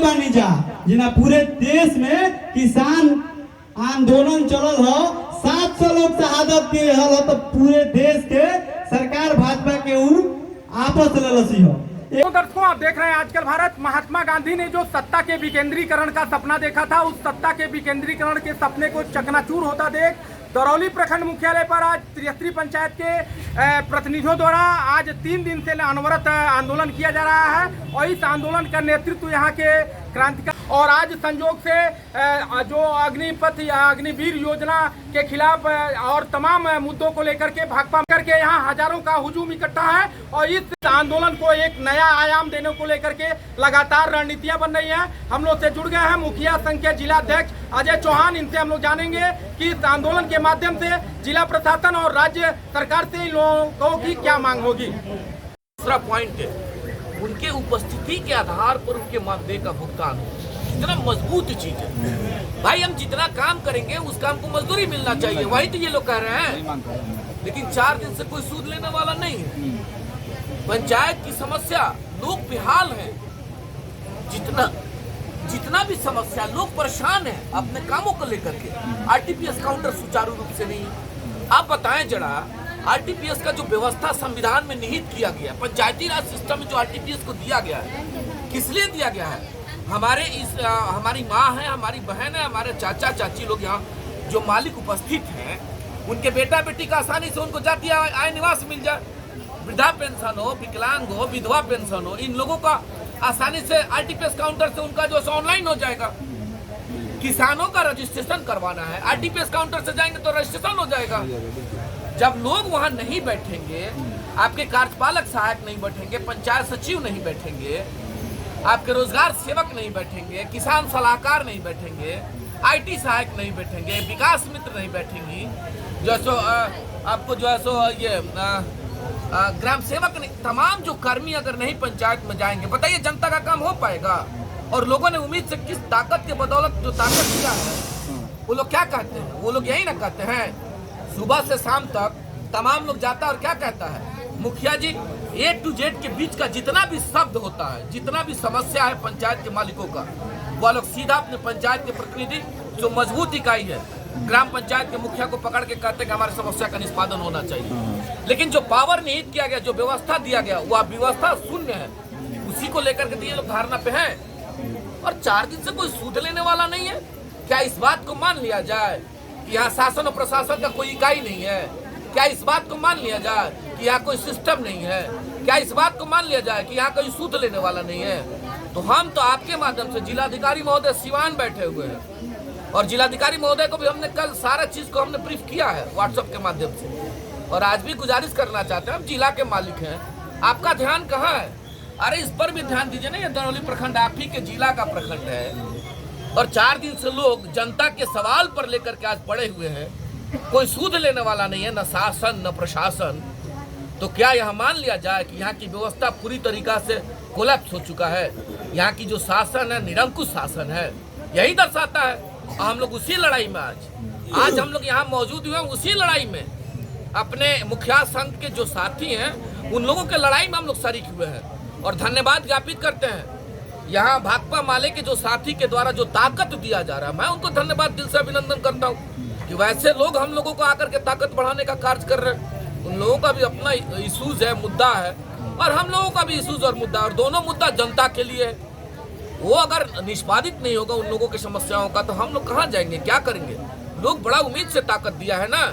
बनी जा जिना पूरे देश में किसान आंदोलन चलल हो, 700 लोग शहादत के हो, तो पूरे देश के सरकार भाजपा के आपस ललसी हो। तो दर्शकों, आप देख रहे हैं आजकल भारत। महात्मा गांधी ने जो सत्ता के विकेंद्रीकरण का सपना देखा था, उस सत्ता के विकेंद्रीकरण के सपने को चकनाचूर होता देख दरौली प्रखंड मुख्यालय पर आज त्रिस्तरीय पंचायत के प्रतिनिधियों द्वारा आज 3 दिन से अनवरत आंदोलन किया जा रहा है और इस आंदोलन का नेतृत्व यहाँ के क्रांतिकारी और आज संजोग से जो अग्निपथ या अग्निवीर योजना के खिलाफ और तमाम मुद्दों को लेकर के भाकपा करके यहाँ हजारों का हुजूम इकट्ठा है और इस आंदोलन को एक नया आयाम देने को लेकर के लगातार रणनीतियां बन रही हैं। हम लोग से जुड़ गए हैं मुखिया संघ के जिला अध्यक्ष अजय चौहान। इनसे हम लोग जानेंगे कि इस आंदोलन के माध्यम से जिला प्रशासन और राज्य सरकार से इन लोगों की क्या मांग होगी। दूसरा पॉइंट है उनके उपस्थिति के आधार पर उनके मानदेय का भुगतान हो। इतना मजबूत चीज है भाई, हम जितना काम करेंगे उस काम को मजदूरी मिलना चाहिए, वही तो ये लोग कह रहे हैं। लेकिन 4 दिन से कोई सूद लेने वाला नहीं है। पंचायत की समस्या, लोग बेहाल हैं, जितना भी समस्या, लोग परेशान हैं अपने कामों को लेकर के। आरटीपीएस काउंटर सुचारू रूप से नहीं। आप बताएं जरा, आरटीपीएस का जो व्यवस्था संविधान में निहित किया गया, पंचायती राज सिस्टम में जो आरटीपीएस को दिया गया है, किस लिए दिया गया है? हमारी माँ है, हमारी बहन है, हमारे चाचा चाची लोग यहाँ जो मालिक उपस्थित हैं, उनके बेटा बेटी का आसानी से उनको जातीय आय निवास मिल जाए, वृद्धा पेंशन हो, विकलांग हो, विधवा पेंशन हो, इन लोगों का आसानी से आरटीपीएस काउंटर से उनका जो ऑनलाइन हो जाएगा। किसानों का रजिस्ट्रेशन करवाना है, आरटीपीएस काउंटर से जाएंगे तो रजिस्ट्रेशन हो जाएगा। जब लोग वहां नहीं बैठेंगे, आपके कार्यपालक सहायक नहीं बैठेंगे, पंचायत सचिव नहीं बैठेंगे, आपके रोजगार सेवक नहीं बैठेंगे, किसान सलाहकार नहीं बैठेंगे, आईटी सहायक नहीं बैठेंगे, विकास मित्र नहीं बैठेंगी, जो सो आपको जो है सो ये ग्राम सेवक नहीं, तमाम जो कर्मी अगर नहीं पंचायत में जाएंगे, बताइए जनता का काम हो पाएगा? और लोगों ने उम्मीद से किस ताकत के बदौलत जो ताकत दिया है, वो लोग क्या कहते हैं? वो लोग यही ना कहते हैं, सुबह से शाम तक तमाम लोग जाता है और क्या कहता है, मुखिया जी A to Z के बीच का जितना भी शब्द होता है, जितना भी समस्या है पंचायत के मालिकों का, वो लोग सीधा अपने पंचायत के प्रतिनिधि जो मजबूत इकाई है, ग्राम पंचायत के मुखिया को पकड़ के कहते हैं कि हमारी समस्या का निष्पादन होना चाहिए। लेकिन जो पावर निहित किया गया, जो व्यवस्था दिया गया, वो व्यवस्था शून्य है। उसी को लेकर के ये लोग धारणा पे हैं और 4 दिन से कोई सूद लेने वाला नहीं है। क्या इस बात को मान लिया जाए कि यहाँ शासन और प्रशासन का कोई इकाई नहीं है? क्या इस बात को मान लिया जाए कि यहाँ कोई सिस्टम नहीं है? क्या इस बात को मान लिया जाए कि यहाँ कोई सूद लेने वाला नहीं है? तो हम तो आपके माध्यम से जिलाधिकारी महोदय सिवान बैठे हुए हैं और जिलाधिकारी महोदय को भी हमने कल सारा चीज को हमने ब्रीफ किया है व्हाट्सएप के माध्यम से। और आज भी गुजारिश करना चाहते हैं, हम जिला के मालिक हैं, आपका ध्यान कहाँ है? अरे इस पर भी ध्यान दीजिए ना, ये दरौली प्रखंड आप ही के जिला का प्रखंड है और 4 दिन से लोग जनता के सवाल पर लेकर के आज पड़े हुए हैं। कोई सूद लेने वाला नहीं है, न शासन न प्रशासन। तो क्या यह मान लिया जाए कि यहाँ की व्यवस्था पूरी तरीका से कोलैप्स हो चुका है? यहाँ की जो शासन है निरंकुश शासन है, यही दर्शाता है। हम लोग उसी लड़ाई में आज हम लोग यहाँ मौजूद हुए, उसी लड़ाई में अपने मुखिया संघ के जो साथी हैं, उन लोगों के लड़ाई में हम लोग शरीक हुए हैं और धन्यवाद ज्ञापित करते हैं यहाँ भाकपा माले के जो साथी के द्वारा जो ताकत दिया जा रहा है, मैं उनको धन्यवाद दिल से अभिनंदन करता हूँ कि वैसे लोग हम लोगों को आकर के ताकत बढ़ाने का कार्य कर रहे हैं। उन लोगों का भी अपना इशूज है, मुद्दा है और हम लोगों का भी इशूज और मुद्दा, और दोनों मुद्दा जनता के लिए है। वो अगर निष्पादित नहीं होगा उन लोगों की समस्याओं का, तो हम लोग कहाँ जाएंगे, क्या करेंगे? लोग बड़ा उम्मीद से ताकत दिया है ना,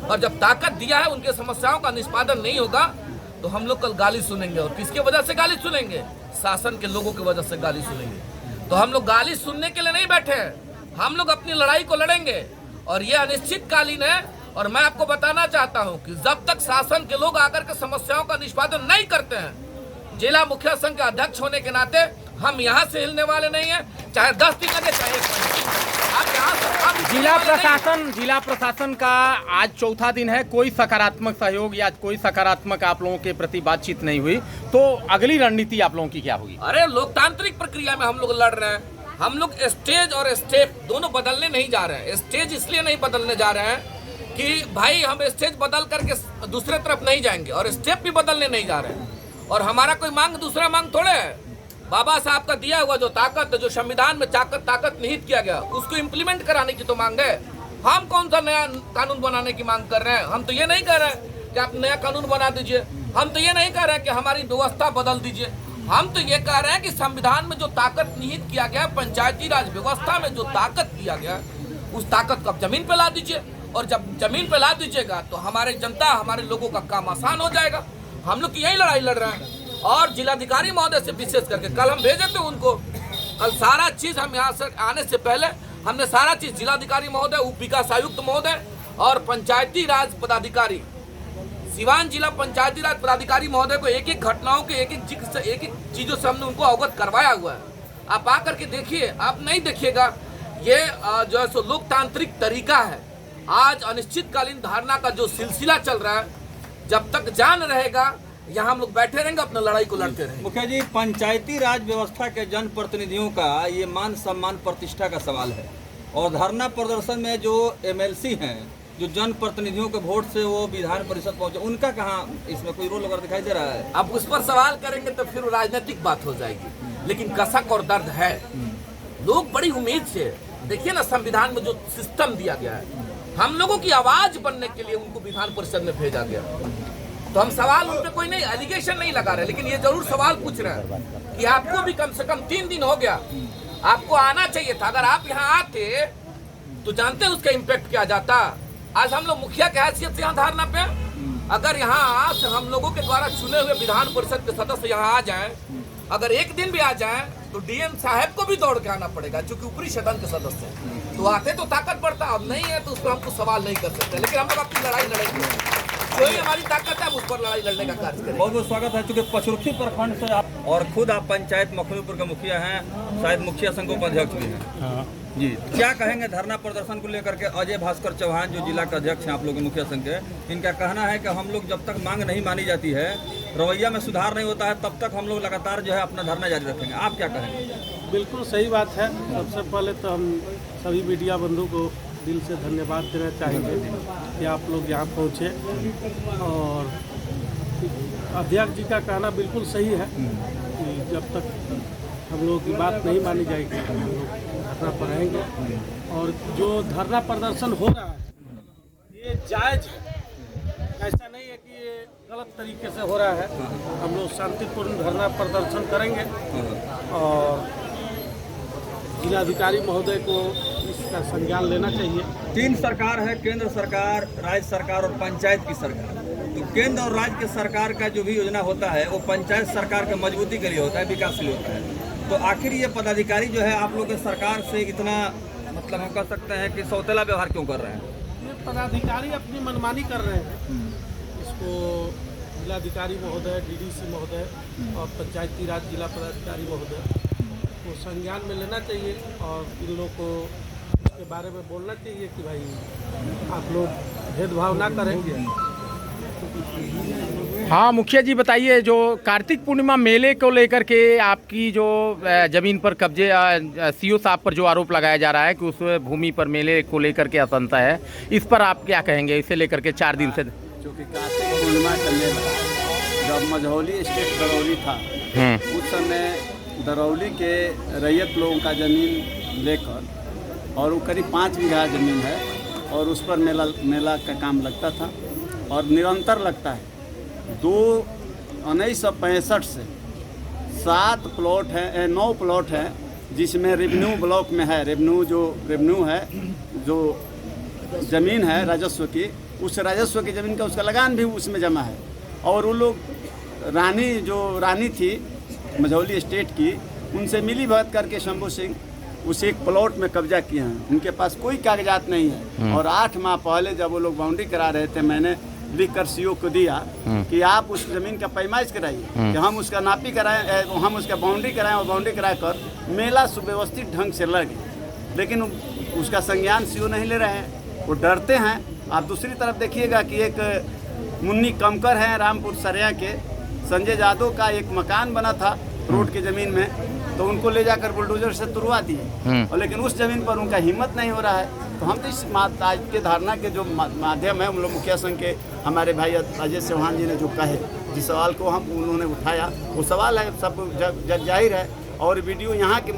और जब ताकत दिया है उनके समस्याओं का निष्पादन नहीं होगा तो हम लोग कल गाली सुनेंगे। और किसके वजह से गाली सुनेंगे? शासन के लोगों की वजह से गाली सुनेंगे। तो हम लोग गाली सुनने के लिए नहीं बैठे हैं, हम लोग अपनी लड़ाई को लड़ेंगे और ये अनिश्चितकालीन है। और मैं आपको बताना चाहता हूं कि जब तक शासन के लोग आकर के समस्याओं का निष्पादन नहीं करते हैं, जिला मुखिया संघ के अध्यक्ष होने के नाते हम यहाँ से हिलने वाले नहीं हैं, चाहे 10 दिन लगे चाहे 1 महीने। जिला प्रशासन का आज चौथा दिन है, कोई सकारात्मक सहयोग या कोई सकारात्मक आप लोगों के प्रति बातचीत नहीं हुई, तो अगली रणनीति आप लोगों की क्या होगी? अरे लोकतांत्रिक प्रक्रिया में हम लोग लड़ रहे हैं। हम लोग स्टेज और स्टेप दोनों बदलने नहीं जा रहे हैं। स्टेज इसलिए नहीं बदलने जा रहे हैं कि भाई हम स्टेज बदल करके दूसरे तरफ नहीं जाएंगे और स्टेप भी बदलने नहीं जा रहे हैं। और हमारा कोई मांग दूसरा मांग थोड़े है। बाबा साहब का दिया हुआ जो ताकत, जो संविधान में ताकत निहित किया गया, उसको इम्प्लीमेंट कराने की तो मांग है। हम कौन सा नया कानून बनाने की मांग कर रहे हैं? हम तो ये नहीं कह रहे हैं कि आप नया कानून बना दीजिए, हम तो ये नहीं कह रहे हैं कि हमारी व्यवस्था बदल दीजिए। हम तो ये कह रहे हैं कि संविधान में जो ताकत निहित किया गया, पंचायती राज व्यवस्था में जो ताकत किया गया, उस ताकत को आप जमीन पे ला दीजिए। और जब जमीन पे ला दीजिएगा तो हमारे जनता, हमारे लोगों का काम आसान हो जाएगा। हम लोग यही लड़ाई लड़ रहे हैं। और जिलाधिकारी महोदय से विशेष करके कल हम भेजे थे उनको, कल सारा चीज हम यहाँ से आने से पहले हमने सारा चीज जिलाधिकारी महोदय, उप विकास आयुक्त महोदय और पंचायती राज पदाधिकारी, सिवान जिला पंचायती राज पदाधिकारी महोदय को एक एक घटनाओं के एक एक चीजों से हमने उनको अवगत करवाया हुआ है। आप आकर के देखिए, आप नहीं देखिएगा, ये जो है सो लोकतांत्रिक तरीका है। आज अनिश्चितकालीन धारणा का जो सिलसिला चल रहा है, जब तक जान रहेगा यहाँ हम लोग बैठे रहेंगे, अपना लड़ाई को लड़ते रहेंगे। मुखिया जी, पंचायती राज व्यवस्था के जनप्रतिनिधियों का ये मान सम्मान प्रतिष्ठा का सवाल है, और धरना प्रदर्शन में जो एमएलसी हैं, जो जनप्रतिनिधियों के वोट से वो विधान परिषद पहुंचे, उनका कहाँ इसमें कोई रोल वगैरह दिखाई दे रहा है? अब उस पर सवाल करेंगे तो फिर राजनीतिक बात हो जाएगी, लेकिन कसक और दर्द है। लोग बड़ी उम्मीद से, देखिए ना, संविधान में जो सिस्टम दिया गया है, हम लोगों की आवाज बनने के लिए उनको विधान परिषद में भेजा गया। तो हम सवाल उन पे कोई नहीं, एलिगेशन नहीं लगा रहे, लेकिन ये जरूर सवाल पूछ रहे हैं कि आपको भी कम से कम 3 दिन हो गया, आपको आना चाहिए था। अगर आप यहाँ आते तो जानते उसका इम्पैक्ट क्या जाता। आज हम लोग मुखिया के हैसियत से यहाँ धारणा पे, अगर यहाँ से हम लोगों के द्वारा चुने हुए विधान परिषद के सदस्य यहाँ आ जाएं, अगर एक दिन भी आ जाएं, तो डीएम साहब को भी दौड़ के आना पड़ेगा, क्योंकि ऊपरी सदन के सदस्य हैं। तो आते तो ताकत बढ़ता, अब नहीं है तो उस पर हम कुछ सवाल नहीं कर सकते, लेकिन हम लोग अपनी लड़ाई लड़ेंगे। जो ही हमारी ताकत है, उस पर लड़ाई लड़ने का कार्य करेंगे। बहुत बहुत स्वागत है। चूंकि पचरुखी प्रखंड से आप और खुद आप पंचायत मखलूपुर के मुखिया हैं, शायद मुखिया संघ के उपाध्यक्ष भी हैं जी, क्या कहेंगे धरना प्रदर्शन को लेकर के? अजय भास्कर चौहान जो जिला का अध्यक्ष हैं आप लोग के मुखिया संघ के, इनका कहना है कि हम लोग जब तक मांग नहीं मानी जाती है, रवैया में सुधार नहीं होता है, तब तक हम लोग लगातार जो है अपना धरना जारी रखेंगे। आप क्या कहेंगे? बिल्कुल सही बात है। सबसे पहले तो हम सभी मीडिया बंधु को दिल से धन्यवाद देना चाहेंगे कि आप लोग यहाँ पहुँचे, और अध्यक्ष जी का कहना बिल्कुल सही है कि जब तक हम लोगों की बात नहीं मानी जाएगी हम लोग धरना पर रहेंगे। और जो धरना प्रदर्शन हो रहा है ये जायज़ है, ऐसा नहीं है कि ये गलत तरीके से हो रहा है। हम लोग शांतिपूर्ण धरना प्रदर्शन करेंगे और जिलाधिकारी महोदय को इसका संज्ञान लेना चाहिए। 3 सरकार है, केंद्र सरकार, राज्य सरकार और पंचायत की सरकार। तो केंद्र और राज्य के सरकार का जो भी योजना होता है वो पंचायत सरकार के मजबूती के लिए होता है, विकासशील होता है। तो आखिर ये पदाधिकारी जो है आप लोग के सरकार से इतना, मतलब हम कह सकते हैं कि सौतेला व्यवहार क्यों कर रहे हैं? ये पदाधिकारी अपनी मनमानी कर रहे हैं। इसको जिलाधिकारी महोदय, डीडीसी महोदय और पंचायती राज जिला पदाधिकारी महोदय को संज्ञान में लेना चाहिए, और इन लोगों को इसके बारे में बोलना चाहिए कि भाई आप लोग भेदभाव ना करेंगे। हाँ मुखिया जी बताइए, जो कार्तिक पूर्णिमा मेले को लेकर के आपकी जो जमीन पर कब्जे सीओ साहब पर जो आरोप लगाया जा रहा है कि उस भूमि पर मेले को लेकर के असंता है, इस पर आप क्या कहेंगे? इसे लेकर के 4 दिन से क्योंकि कार्तिक पूर्णिमा का मेला जब मझौली स्टेट दरौली था, उस समय दरौली के रैयत लोगों का ज़मीन लेकर, और वो करीब 5 बीघा ज़मीन है, और उस पर मेला का काम लगता था और निरंतर लगता है। 1965 से 7 प्लॉट हैं, 9 प्लॉट हैं, जिसमें रेवेन्यू ब्लॉक में है। रेवेन्यू है जो ज़मीन है राजस्व की, उस राजस्व की ज़मीन का उसका लगान भी उसमें जमा है। और वो लोग रानी थी मझौली स्टेट की, उनसे मिली भगत करके शंभू सिंह उस एक प्लॉट में कब्जा किए हैं। उनके पास कोई कागजात नहीं है। और 8 माह पहले जब वो लोग बाउंड्री करा रहे थे, मैंने लिखकर सीओ को दिया कि आप उस ज़मीन का पैमाइश कराइए, कि हम उसका नापी कराएं, हम उसका बाउंड्री कराएं, और बाउंड्री करा कर मेला सुव्यवस्थित ढंग से लगे। लेकिन उसका संज्ञान सीओ नहीं ले रहे हैं, वो डरते हैं। आप दूसरी तरफ देखिएगा कि एक मुन्नी कमकर हैं रामपुर सरिया के, संजय यादव का एक मकान बना था रोड की ज़मीन में, तो उनको ले जाकर बुलडोजर से तुड़वा दिए, और लेकिन उस ज़मीन पर उनका हिम्मत नहीं हो रहा है। तो हम तो इस आज के धारणा के जो माध्यम है, हम लोग मुखिया संघ के हमारे भाई अजय चौहान जी ने जो कहे, जिस सवाल को हम उन्होंने उठाया वो सवाल है सब जग जाहिर है, और वीडियो यहाँ के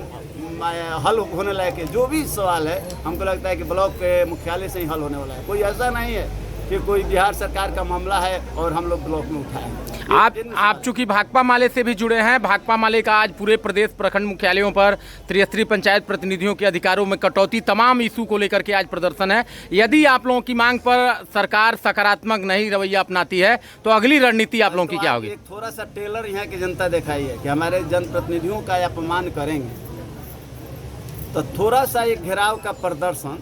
हल होने लायक है। जो भी सवाल है हमको लगता है कि ब्लॉक के मुख्यालय से ही हल होने वाला है। कोई ऐसा नहीं है कि कोई बिहार सरकार का मामला है और हम लोग ब्लॉक में उठाएं। आप चूंकि भाकपा माले से भी जुड़े हैं, भाकपा माले का आज पूरे प्रदेश प्रखंड मुख्यालयों पर त्रिस्तरीय पंचायत प्रतिनिधियों के अधिकारों में कटौती, तमाम इशू को लेकर के आज प्रदर्शन है। यदि आप लोगों की मांग पर सरकार सकारात्मक नहीं रवैया अपनाती है तो अगली रणनीति आप लोगों की क्या होगी? एक थोड़ा सा टेलर यहाँ की जनता दिखाई है कि हमारे जनप्रतिनिधियों का अपमान करेंगे, तो थोड़ा सा एक घेराव का प्रदर्शन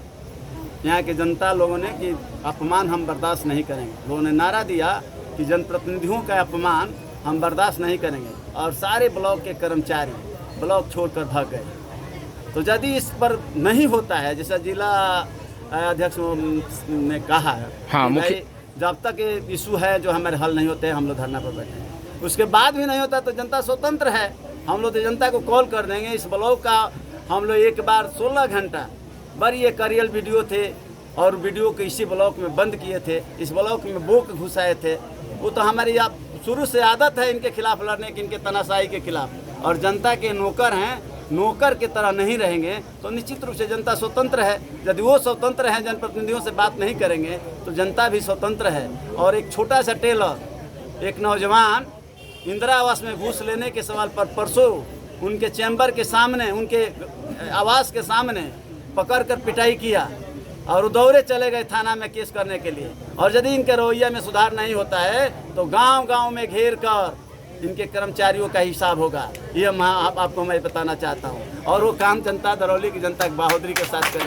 यहाँ के जनता लोगों ने कि अपमान हम बर्दाश्त नहीं करेंगे। लोगों ने नारा दिया कि जनप्रतिनिधियों का अपमान हम बर्दाश्त नहीं करेंगे, और सारे ब्लॉक के कर्मचारी ब्लॉक छोड़कर भाग गए। तो यदि इस पर नहीं होता है, जैसा जिला अध्यक्ष ने कहा है, हाँ, कि जब तक ये इशू है जो हमारे हल नहीं होते हम लोग धरना पर बैठे हैं, उसके बाद भी नहीं होता तो जनता स्वतंत्र है। हम लोग तो जनता को कॉल कर देंगे। इस ब्लॉक का हम लोग एक बार 16 घंटा बड़ी एक रियल वीडियो थे, और वीडियो को इसी ब्लॉक में बंद किए थे, इस ब्लॉक में बोक घुसाए थे। वो तो हमारी शुरू से आदत है इनके खिलाफ लड़ने की, इनके तनाशाही के खिलाफ, और जनता के नौकर हैं, नौकर की तरह नहीं रहेंगे तो निश्चित रूप से जनता स्वतंत्र है। यदि वो स्वतंत्र हैं, जनप्रतिनिधियों से बात नहीं करेंगे तो जनता भी स्वतंत्र है। और एक छोटा सा टेलर, एक नौजवान इंदिरा आवास में घूस लेने के सवाल पर परसों उनके चैम्बर के सामने, उनके आवास के सामने पकड़कर पिटाई किया, और दौड़े चले गए थाना में केस करने के लिए। और यदि इनके रवैया में सुधार नहीं होता है तो गांव-गांव में घेर कर इनके कर्मचारियों का हिसाब होगा। ये आपको मैं बताना चाहता हूं, और वो काम जनता दरौली की जनता की बहादुरी के साथ करें।